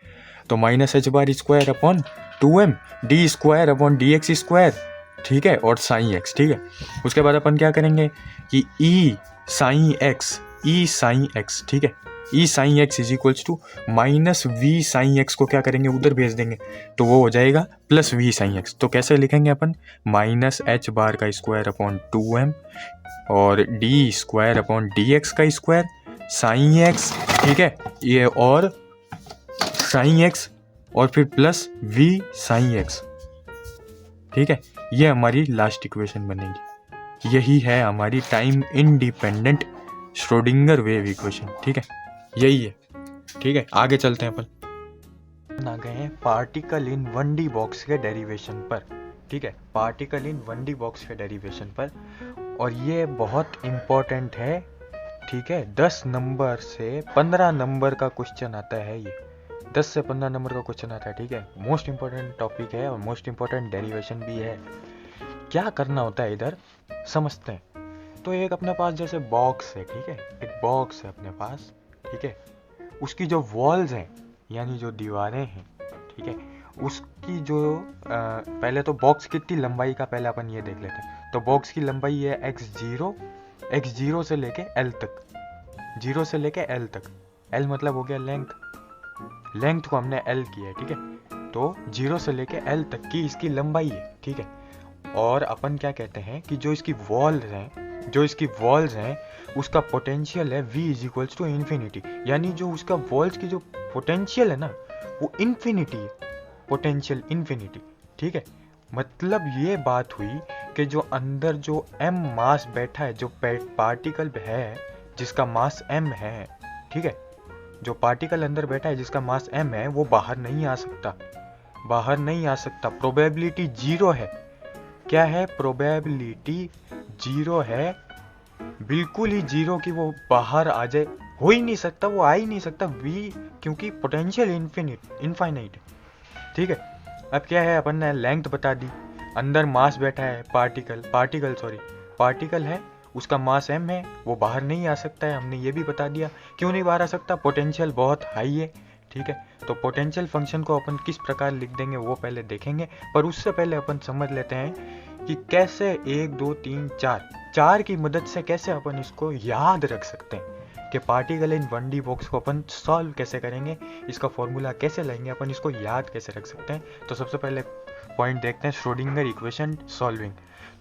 S2: तो minus H bar square upon 2m d square upon D x square, ठीक है, और साइन एक्स, ठीक है। उसके बाद अपन क्या करेंगे कि ई साइन एक्स, ठीक है, e sine x is equals to minus v sine x को क्या करेंगे, उधर भेज देंगे, तो वो हो जाएगा प्लस वी साइन एक्स। तो कैसे लिखेंगे अपन, माइनस एच बार का स्क्वायर अपॉन 2m और D square upon D x का स्क्वायर साइन एक्स, ठीक है, ये और साइन एक्स और फिर प्लस वी साइन एक्स, ठीक है। ये हमारी लास्ट इक्वेशन बनेगी। यही है हमारी time independent Schrodinger wave equation, ठीक है, यही है, ठीक है। आगे चलते हैं अपन।
S3: आ गए हैं पार्टिकल इन 1D बॉक्स के डेरिवेशन पर, ठीक है, पार्टिकल इन 1D बॉक्स के डेरिवेशन पर। और ये बहुत इम्पोर्टेंट है, ठीक है। 10 नंबर से 15 नंबर का क्वेश्चन आता है, ये 10 से 15 नंबर का क्वेश्चन आता है, ठीक है। मोस्ट इंपॉर्टेंट टॉपिक है और मोस्ट इंपॉर्टेंट डेरिवेशन भी है। क्या करना होता है इधर समझते हैं। तो एक अपने पास जैसे बॉक्स है, ठीक है, एक बॉक्स है अपने पास, ठीक है। उसकी जो वॉल्स हैं यानी जो दीवारें हैं, ठीक है, उसकी जो पहले तो बॉक्स कितनी लंबाई का पहले अपन ये देख लेते हैं। तो बॉक्स की लंबाई है x0 से लेके l तक, 0 से लेके l तक, l मतलब हो गया लेंथ को हमने l किया है, ठीक है। तो 0 से लेके l तक की इसकी लंबाई है, ठीक है। और अपन क्या कहते हैं कि जो इसकी वॉल्स हैं उसका पोटेंशियल है v is equals to infinity, यानी जो उसका वॉल्स की जो पोटेंशियल है ना वो इन्फिनिटी है, पोटेंशियल इन्फिनिटी, ठीक है। मतलब ये बात हुई कि जो अंदर जो m मास बैठा है, जो पार्टिकल है जिसका मास m है, ठीक है, जो पार्टिकल अंदर बैठा है जिसका मास m है वो बाहर नहीं आ सकता, प्रोबेबिलिटी 0 है। क्या है, प्रोबेबिलिटी 0 है, बिल्कुल ही 0 की वो बाहर आ जाए, हो ही नहीं सकता, वो आ ही नहीं सकता v, क्योंकि पोटेंशियल इनफाइनाइट है, ठीक है। अब क्या है, अपन ने लेंथ बता दी, अंदर मास बैठा है पार्टिकल है, उसका मास m है, वो बाहर नहीं आ सकता है, हमने ये भी बता दिया। क्यों नहीं बाहर आ सकता, पोटेंशियल बहुत हाई है, ठीक है। तो पोटेंशियल फंक्शन को अपन किस प्रकार लिख देंगे वो पहले देखेंगे, पर उससे पहले अपन समझ लेते हैं कि कैसे 1 2 3 4 की मदद से कैसे अपन इसको याद रख सकते हैं कि पार्टिकल इन 1D बॉक्स को अपन सॉल्व कैसे करेंगे, इसका फॉर्मूला कैसे लाएंगे, अपन इसको याद कैसे रख सकते हैं। तो सबसे पहले पॉइंट देखते हैं श्रोडिंगर इक्वेशन सॉल्विंग।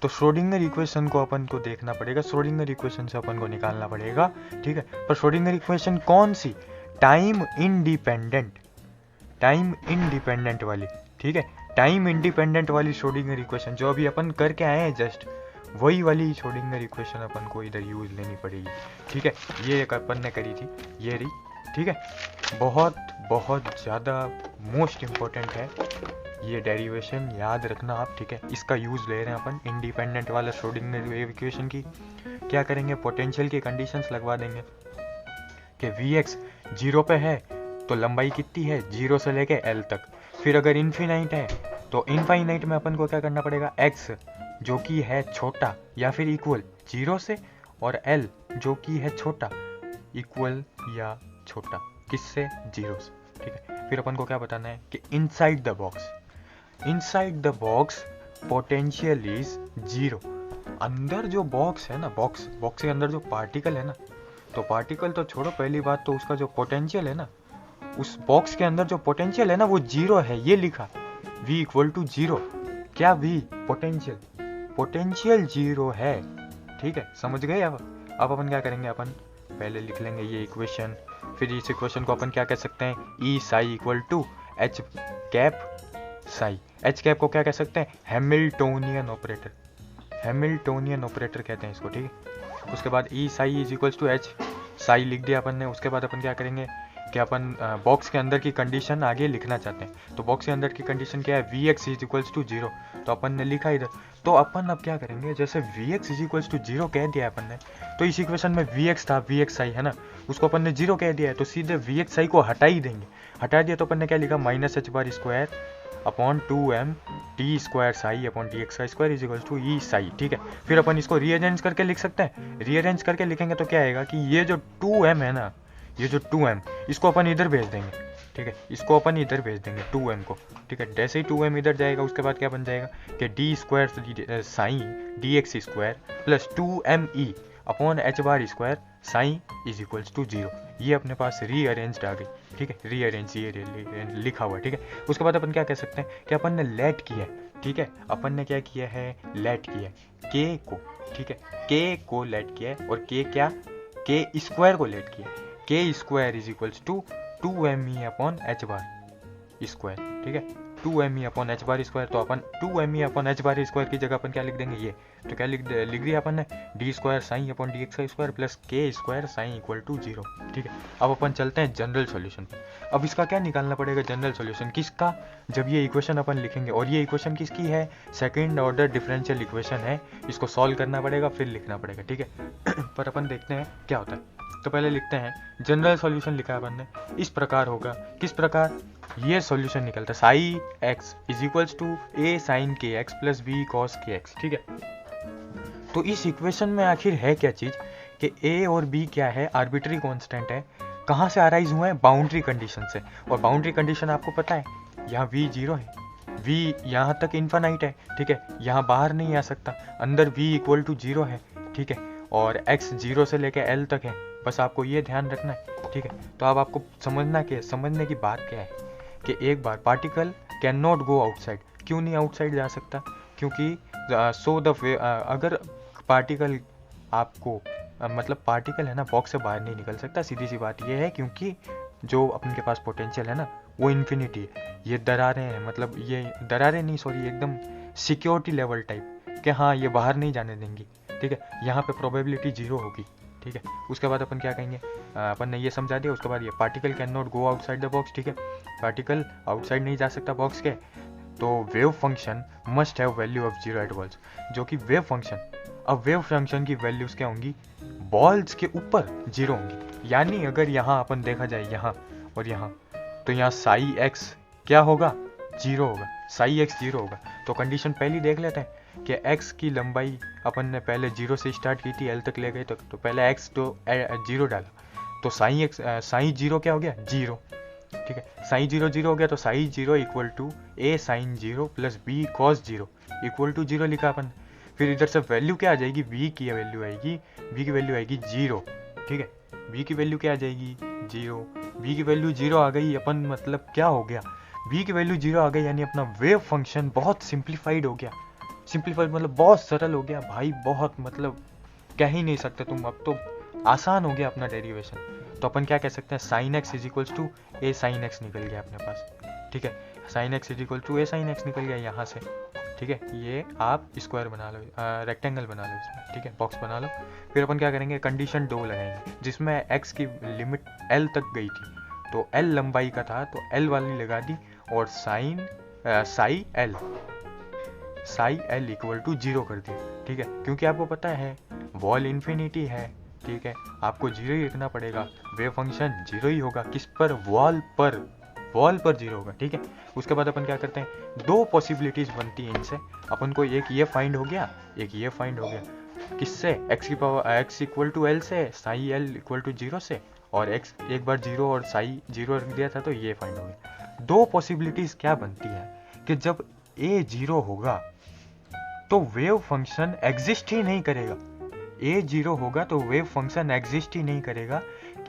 S3: तो श्रोडिंगर इक्वेशन को अपन को देखना पड़ेगा, श्रोडिंगर इक्वेशन से अपन को निकालना पड़ेगा, ठीक है। पर श्रोडिंगर इक्वेशन कौन सी, टाइम टाइम इंडिपेंडेंट वाली, ठीक है, टाइम इंडिपेंडेंट वाली श्रोडिंगर इक्वेशन जो अभी अपन करके आए हैं जस्ट, वही वाली श्रोडिंगर इक्वेशन अपन को इधर यूज लेनी पड़ेगी, ठीक है। ये एक अपन ने करी थी, ये रही, ठीक है। बहुत बहुत ज़्यादा मोस्ट इम्पोर्टेंट है ये डेरिवेशन, याद रखना आप, ठीक है। इसका यूज़ ले रहे हैं अपन इंडिपेंडेंट वाला श्रोडिंगर इक्वेशन की। क्या करेंगे, पोटेंशियल की कंडीशंस लगवा देंगे कि Vx 0 पे है तो लंबाई कितनी है 0 से लेके L तक। फिर अगर इन्फिनाइट है तो इनफाइनाइट में अपन को क्या करना पड़ेगा, x जो कि है छोटा या फिर इक्वल 0 से, और L जो कि है छोटा इक्वल या छोटा किससे, 0 से, ठीक है। फिर अपन को क्या बताना है कि inside the box potential is 0। अंदर जो बॉक्स है ना, बॉक्स के अंदर जो पार्टिकल है ना, तो पार्टिकल तो छोड़ो, पहली बात तो उसका जो पोटेंशियल है ना, उस बॉक्स के अंदर जो पोटेंशियल है ना वो 0 है। ये लिखा V इक्वल टू 0, क्या V पोटेंशियल 0 है, ठीक है, समझ गए। अब अपन क्या करेंगे, अपन पहले लिख लेंगे ये इक्वेशन। फिर इस इक्वेशन को अपन क्या कह सकते हैं, E psi equal to H cap psi. H cap को क्या कह सकते हैं, हैमिल्टोनियन ऑपरेटर कहते हैं इसको, ठीक है। उसके बाद E psi is equals to H psi लिख दिया अपन ने। उसके बाद अपन क्या करेंगे कि अपन बॉक्स के अंदर की कंडीशन आगे लिखना चाहते हैं। तो बॉक्स के अंदर की कंडीशन क्या है, Vx इज इक्वल्स टू 0, तो अपन ने लिखा इधर। तो अपन अब क्या करेंगे, जैसे Vx इज इक्वल्स टू 0 कह दिया अपन ने, तो इस इक्वेशन में Vx था, Vx साई है ना, उसको अपन ने 0 कह दिया है, तो सीधे Vx साई को हटा ही देंगे। हटा दिया तो अपन ने क्या लिखा, minus h bar square upon 2m d square psi upon D x square is equals to e psi, ठीक है। फिर अपन इसको रीअरेंज करके लिख सकते हैं। रीअरेंज करके लिखेंगे तो क्या आएगा कि ये जो 2m है ना, ये जो 2m, इसको अपन इधर भेज देंगे, ठीक है, इसको अपन इधर भेज देंगे 2m को, ठीक है। जैसे ही 2m इधर जाएगा उसके बाद क्या बन जाएगा कि D square sine D x square plus 2me upon H bar square sine is equals to 0। ये अपने पास रीअरेंज्ड आ गई, ठीक है, रीअरेंज ये लिखा हुआ है, ठीक है। उसके बाद अपन क्या कह सकते हैं कि अपन ने लेट किया है, ठीक है, अपन ने क्या किया है, लेट किया है के को, ठीक है, के को लेट किया है, और के क्या, के स्क्वायर को लेट किया है। K square is equals to 2me upon H bar square, ठीक है, 2me upon H bar square. तो अपन 2me upon H bar square की जगह अपन क्या लिख देंगे, ये तो क्या लिख दिया अपन ने, D square sine upon D x square plus के स्क्वायर साइन इक्वल टू 0, ठीक है। अब अपन चलते हैं जनरल सॉल्यूशन पे। अब इसका क्या निकालना पड़ेगा, जनरल सॉल्यूशन किसका, जब ये इक्वेशन अपन लिखेंगे, और ये इक्वेशन किसकी है, सेकेंड ऑर्डर डिफरेंशियल इक्वेशन है, इसको सॉल्व करना पड़ेगा फिर लिखना पड़ेगा, ठीक है। पर अपन देखते हैं क्या होता है। तो पहले लिखते हैं, जनरल सॉल्यूशन लिखा है अपन ने, इस प्रकार होगा, किस प्रकार, ये सॉल्यूशन निकलता है psi x is equals to A sine K X plus B cos K X, ठीक है। तो इस इक्वेशन में आखिर है क्या चीज कि ए और बी क्या है, आर्बिट्री कांस्टेंट है, कहाँ से अराइज हुए हैं, बाउंड्री कंडीशन से। और बाउंड्री कंडीशन आपको पता है, यहाँ v 0 है, v यहाँ तक इन्फिनाइट है, ठीक है, यहाँ बाहर नहीं आ सकता, अंदर v इक्वल टू 0 है, ठीक है, और x 0 से लेकर l तक है, बस आपको ये ध्यान रखना है, ठीक है। तो अब आपको समझने की बात क्या है कि एक बार particle cannot go outside. क्यों नहीं आउटसाइड जा सकता, क्योंकि अगर पार्टिकल आपको मतलब पार्टिकल है ना बॉक्स से बाहर नहीं निकल सकता, सीधी सी बात ये है, क्योंकि जो अपने के पास पोटेंशियल है ना वो इन्फिनिटी है। ये दरारें हैं, मतलब ये दरारें नहीं, सॉरी, एकदम सिक्योरिटी लेवल टाइप कि हाँ ये बाहर नहीं जाने देंगी, ठीक है, यहाँ पे प्रोबेबिलिटी 0 होगी, ठीक है। उसके बाद अपन क्या कहेंगे, अपन ने ये समझा दिया। उसके बाद ये particle cannot go outside the box, ठीक है, पार्टिकल आउटसाइड नहीं जा सकता बॉक्स के, तो wave function must have value of 0 at balls, जो कि वेव फंक्शन, अब वेव फंक्शन की वैल्यूज क्या होंगी, बॉल्स के ऊपर 0 होंगी। यानी अगर यहाँ अपन देखा जाए यहाँ और यहाँ, तो यहाँ साई एक्स क्या होगा, 0 होगा, साई एक्स 0 होगा। तो कंडीशन पहली देख लेते हैं कि x की लंबाई अपन ने पहले 0 से स्टार्ट की थी, l तक ले गए, तो पहले x तो 0 डाला, तो साई 0 क्या हो गया, 0, ठीक है, साई 0 हो गया, तो psi 0 equal to a sine 0 plus b cos 0 equal to 0 लिखा अपन। फिर इधर से वैल्यू क्या आ जाएगी, b की वैल्यू आएगी 0, ठीक है, b की वैल्यू क्या आ जाएगी, 0, b की वैल्यू 0 आ गई अपन, मतलब क्या हो गया, b की वैल्यू 0 आ गई, यानी अपना वेव फंक्शन बहुत सिंप्लीफाइड हो गया। सिंप्लीफाइड मतलब बहुत सरल हो गया भाई, बहुत, मतलब कह ही नहीं सकते तुम, अब तो आसान हो गया अपना डेरिवेशन। तो अपन क्या कह सकते हैं, sine x is equals to A sine X निकल गया अपने पास। ठीक है। Sine x is equal to A sine X निकल गया यहाँ से, ठीक है। ये आप स्क्वायर बना लो, रेक्टेंगल बना लो इसमें, ठीक है, बॉक्स बना लो। फिर अपन क्या करेंगे, कंडीशन 2 लगाएंगे, जिसमें एक्स की लिमिट एल तक गई थी, तो एल लंबाई का था तो एल वाली लगा दी, और साई एल इक्वल टू 0 कर दिया, ठीक है। क्योंकि आपको पता है वॉल इन्फिनिटी है, ठीक है, आपको 0 ही रखना पड़ेगा, वेव फंक्शन 0 ही होगा, किस पर, वॉल पर 0 होगा, ठीक है। उसके बाद अपन क्या करते हैं, 2 पॉसिबिलिटीज बनती हैं इनसे, अपन को एक ये फाइंड हो गया, एक ये फाइंड हो गया, किससे, एक्स इक्वल टू एल से, साई एल इक्वल टू 0 से, और एक्स एक बार 0 और साई 0 रख दिया था तो ये फाइंड हो गया। 2 पॉसिबिलिटीज क्या बनती है कि जब ए 0 होगा तो वेव फंक्शन एग्जिस्ट ही नहीं करेगा, ए 0 होगा तो वेव फंक्शन एग्जिस्ट ही नहीं करेगा।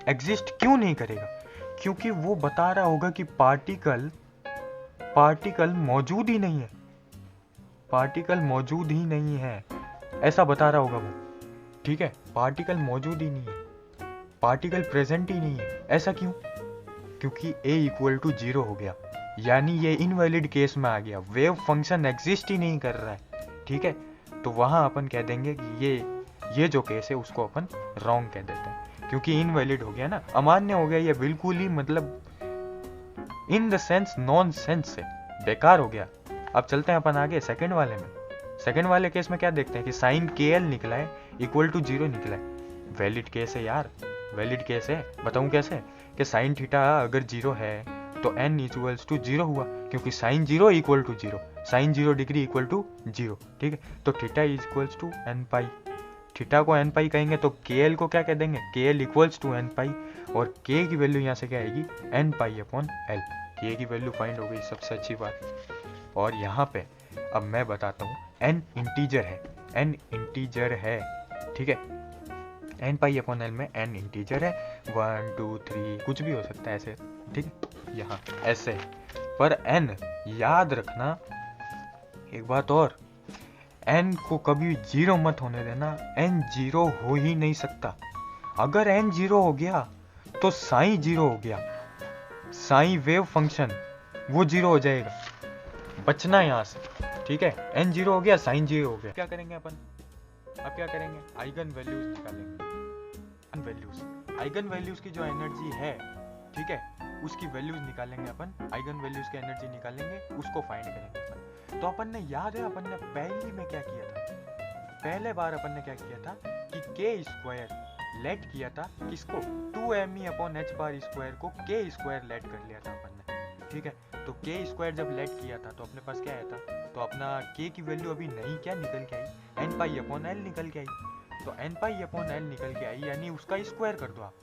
S3: एग्जिस्ट क्यों नहीं करेगा, क्योंकि वो बता रहा होगा कि पार्टिकल मौजूद ही नहीं है, पार्टिकल मौजूद ही नहीं है, ऐसा बता रहा होगा वो, ठीक है। पार्टिकल मौजूद ही नहीं है, पार्टिकल प्रेजेंट ही नहीं है, ऐसा क्यों, क्योंकि ए इक्वल टू 0 हो गया, यानी ये इनवैलिड केस में आ गया, वेव फंक्शन एग्जिस्ट ही नहीं कर रहा है, ठीक है। तो वहां अपन कह देंगे कि ये जो केस है उसको अपन रॉन्ग कह देते हैं, क्योंकि इनवैलिड हो गया ना, अमान्य हो गया, ये बिल्कुल ही मतलब in the sense non sense से बेकार हो गया। अब चलते हैं अपन आगे सेकंड वाले में। सेकंड वाले केस में क्या देखते हैं कि साइन के एल निकला है इक्वल टू 0 निकला है, वैलिड केस है यार, वैलिड केस है। बताऊं कैसे, कि साइन थीटा अगर 0 है तो एन इक्वल्स टू 0 हुआ, क्योंकि sine 0 equal to 0, sine 0 degree equal to 0, ठीक है। तो theta equals to N pi, theta को एन पाई कहेंगे तो के एल को क्या कह देंगे, K L equals to N pi, और के की वैल्यू यहाँ से क्या आएगी, एन पाई अपॉन एल। के की वैल्यू फाइंड हो गई, सबसे अच्छी बात। और यहाँ पे अब मैं बताता हूँ, एन इंटीजर है, एन इंटीजर है, ठीक है। एन पाई अपॉन एल में एन इंटीजर है, 1 2 3 कुछ भी हो सकता है ऐसे, ठीक है, यहाँ ऐसे। पर एन याद रखना एक बात और, एन को कभी 0 मत होने देना, एन 0 हो ही नहीं सकता। अगर एन 0 हो गया तो साई 0 हो गया, साई वेव फंक्शन वो 0 हो जाएगा, बचना यहाँ से, ठीक है। एन 0 हो गया, साइन 0 हो गया, क्या करेंगे अपन, अब क्या करेंगे, आइगन वैल्यूज निकालेंगे। आइगन वैल्यूज की जो एनर्जी है, ठीक है, उसकी वैल्यूज निकालेंगे अपन, आइगन वैल्यूज की एनर्जी निकालेंगे, उसको फाइंड करेंगे अपन। तो अपन ने याद है, अपन ने पहली में क्या किया था, पहले बार अपन ने क्या किया था कि के स्क्वायर लेट किया था, किसको, 2me upon h bar square को के स्क्वायर लेट कर लिया था अपन ने, ठीक है। तो के स्क्वायर जब लेट किया था तो अपने पास क्या आया था, तो अपना के की वैल्यू अभी नहीं क्या निकल के आई, एन पाई अपॉन एल निकल के आई। तो एन पाई अपॉन एल निकल के आई, यानी उसका स्क्वायर कर दो आप,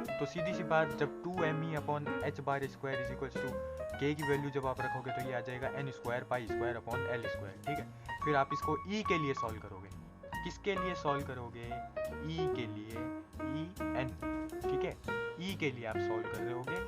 S3: तो सीधी सी बात, जब 2me upon h bar square is equals to K की वैल्यू जब आप रखोगे तो ये आ जाएगा n square pi square upon L square, ठीक है। फिर आप इसको e के लिए सॉल्व करोगे, किसके लिए सॉल्व करोगे, e के लिए, e n, ठीक है, e के लिए आप सॉल्व कर रहे होगे,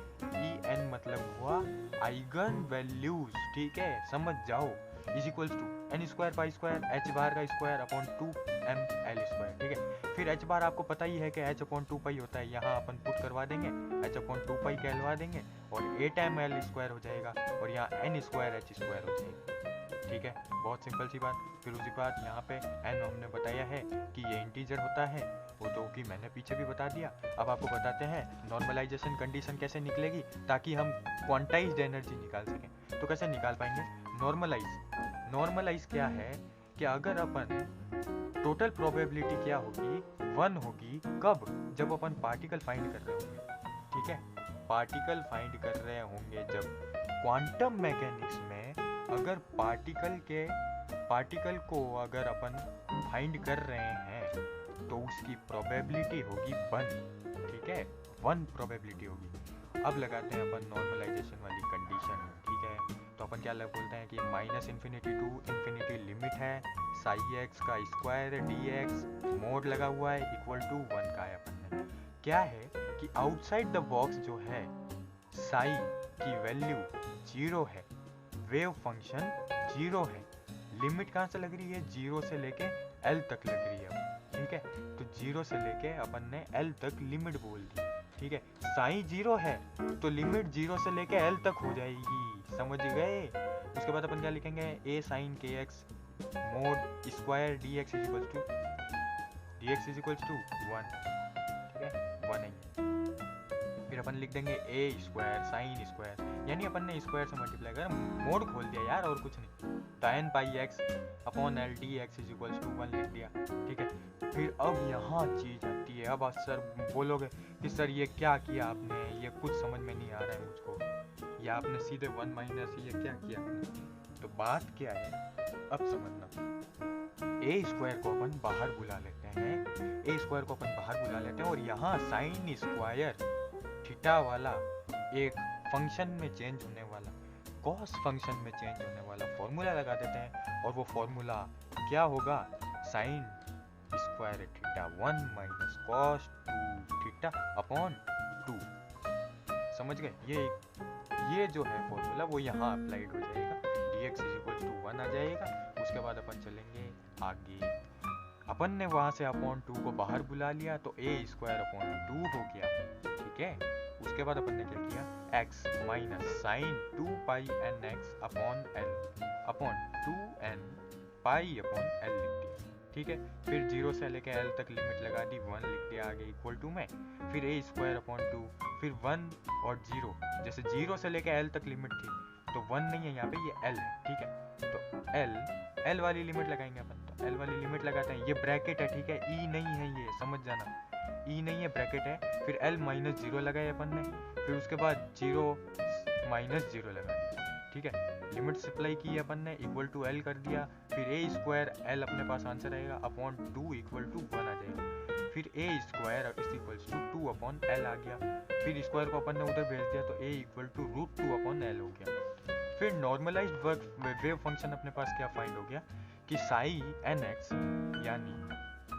S3: e n मतलब हुआ आइगन वैल्यूज, ठीक है, समझ जाओ, is equals to N square pi square h bar का square upon 2m l square, ठीक है। फिर h बार आपको पता ही है कि h अपॉन 2 पाई होता है, यहाँ अपन पुट करवा देंगे, h अपॉन 2 पाई कहलवा देंगे, और 8m l स्क्वायर हो जाएगा, और यहाँ n स्क्वायर h स्क्वायर हो जाएगा, ठीक है। बहुत सिंपल सी बात। फिर उसी बात यहाँ पे n हमने बताया है कि ये इंटीजर होता है, वो तो कि मैंने पीछे भी बता दिया। अब आपको बताते हैं नॉर्मलाइजेशन कंडीशन कैसे निकलेगी, ताकि हम क्वांटाइज्ड एनर्जी निकाल सकें। तो कैसे निकाल पाएंगे, नॉर्मलाइज क्या है कि अगर अपन टोटल प्रोबेबिलिटी क्या होगी, 1 होगी, कब, जब अपन पार्टिकल फाइंड कर रहे होंगे, ठीक है, पार्टिकल फाइंड कर रहे होंगे जब क्वांटम मैकेनिक्स में अगर पार्टिकल को अगर अपन फाइंड कर रहे हैं तो उसकी प्रोबेबिलिटी होगी 1, ठीक है, 1 प्रोबेबिलिटी होगी। अब लगाते हैं अपन नॉर्मलाइजेशन वाली कंडीशन, ठीक है। तो अपन क्या बोलते हैं कि minus infinity to infinity limit है, साई एक्स का स्क्वायर dx मोड लगा हुआ है इक्वल टू 1 का है अपन ने। क्या है कि आउटसाइड द बॉक्स जो है साई की वैल्यू 0 है, वेव फंक्शन 0 है, लिमिट कहाँ से लग रही है, 0 से लेके L तक लग रही है, ठीक है। तो 0 से लेके अपन ने L तक लिमिट बोल दी, ठीक है। साई 0 है तो लिमिट 0 से लेके L तक हो जाएगी, समझ गए। उसके बाद अपन क्या लिखेंगे, a sin kx mod square dx is equals to 1, ठीक है 1 है। फिर अपन लिख देंगे a स्क्वायर साइन स्क्वायर, यानी अपन ने स्क्वायर से मल्टीप्लाई कर मोड खोल दिया यार, और कुछ नहीं। tan pi x upon l dx is equals to 1 लिख दिया, ठीक है। फिर अब यहाँ चीज आती है, अब आप सर बोलोगे कि सर ये क्या किया आपने, ये कुछ समझ में नहीं आ रहा है मुझको, या आपने सीधे 1 माइनस ये क्या किया आपने। तो बात क्या है अब समझना, a स्क्वायर को अपन बाहर बुला लेते हैं, a स्क्वायर को अपन बाहर बुला लेते हैं, और यहाँ साइन स्क्वायर थीटा वाला एक फंक्शन में चेंज होने वाला, कॉस फंक्शन में चेंज होने वाला फॉर्मूला लगा देते हैं। और वो फॉर्मूला क्या होगा, sine square theta 1 minus cos 2 theta upon 2। समझ गए, ये जो है फॉर्मूला वो यहाँ अप्लाइड हो जाएगा, dx इज इक्वल टू 1 आ जाएगा। उसके बाद अपन चलेंगे आगे, अपन ने वहां से अपॉन 2 को बाहर बुला लिया, तो a स्क्वायर अपॉन 2 हो गया, ठीक है। उसके बाद अपन ने क्या किया, x minus sine 2 pi n x upon l upon 2n pi upon l लिख दिया, ठीक है। फिर 0 से लेके l तक लिमिट लगा दी, 1 लिख दिया आगे इक्वल टू में। फिर a स्क्वायर अपॉन 2, फिर 1 और 0, जैसे 0 से लेके l तक लिमिट थी तो 1 नहीं है यहाँ पे, ये l है, ठीक है। तो l वाली लिमिट लगाएंगे अपन, तो l वाली लिमिट लगाते हैं, ये ब्रैकेट है, ठीक है, e नहीं है, ये समझ जाना, e नहीं है, ब्रैकेट है। फिर l माइनस 0 लगाए अपन ने, फिर उसके बाद 0 माइनस 0 लगा दिया, ठीक है। लिमिट सप्लाई की अपन ने, इक्वल टू l कर दिया। फिर a स्क्वायर l अपने पास आंसर आएगा अपॉन 2 इक्वल टू 1 आ जाएगा। फिर a square is equals to 2 upon l आ गया। फिर स्क्वायर को अपन ने उधर भेज दिया, तो a equal to root 2 upon l हो गया। फिर नॉर्मलाइज्ड वेव फंक्शन अपने पास क्या फाइंड हो गया कि साई एन एक्स, यानी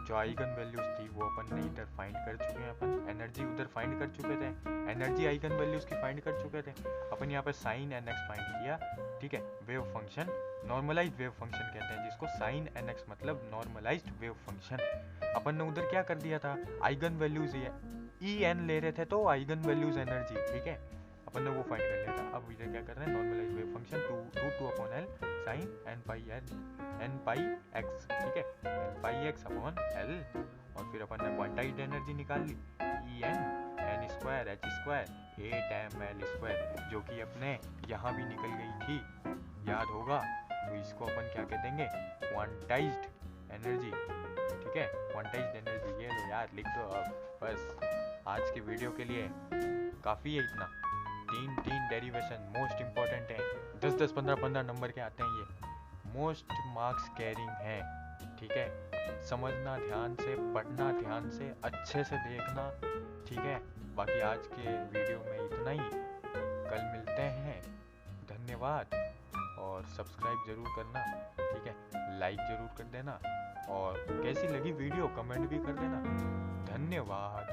S3: जो आइगन वैल्यूज थी वो अपन ने इधर फाइंड कर चुके हैं, अपन एनर्जी उधर फाइंड कर चुके थे, एनर्जी आइगन वैल्यूज की फाइंड कर चुके थे। अपन यहाँ पे साइन एन एक्स फाइंड किया, ठीक है। Wave function normalized wave function कहते हैं जिसको, साइन एन एक्स मतलब नॉर्मलाइज्ड वेव फंक्शन। अपन ने उधर क्या कर दिया था, आइगन वैल्यूज ई एन ले रहे थे, तो आइगन वैल्यूज एनर्जी, ठीक है, अपन ने वो फाइंड कर लिया था। अब इधर क्या कर रहे हैं, normalised wave function 2 upon l sine n pi x, ठीक है, n pi x upon l. और फिर अपन ने क्वांटाइज्ड एनर्जी निकाल ली, e n square h square 8ml square, जो कि अपने यहाँ भी निकल गई थी, याद होगा। तो इसको अपन क्या कह देंगे, क्वांटाइज्ड एनर्जी, ठीक है, क्वांटाइज्ड एनर्जी। ये लो यार, लिख दो अब। बस आज की वीडियो के लिए काफ़ी है इतना। 3 डेरिवेशन मोस्ट इंपॉर्टेंट है, 10 15 नंबर के आते हैं, ये मोस्ट मार्क्स कैरिंग है, ठीक है। समझना ध्यान से, पढ़ना ध्यान से, अच्छे से देखना, ठीक है। बाकी आज के वीडियो में इतना ही, कल मिलते हैं, धन्यवाद। और सब्सक्राइब जरूर करना, ठीक है, लाइक जरूर कर देना, और कैसी लगी वीडियो कमेंट भी कर देना। धन्यवाद।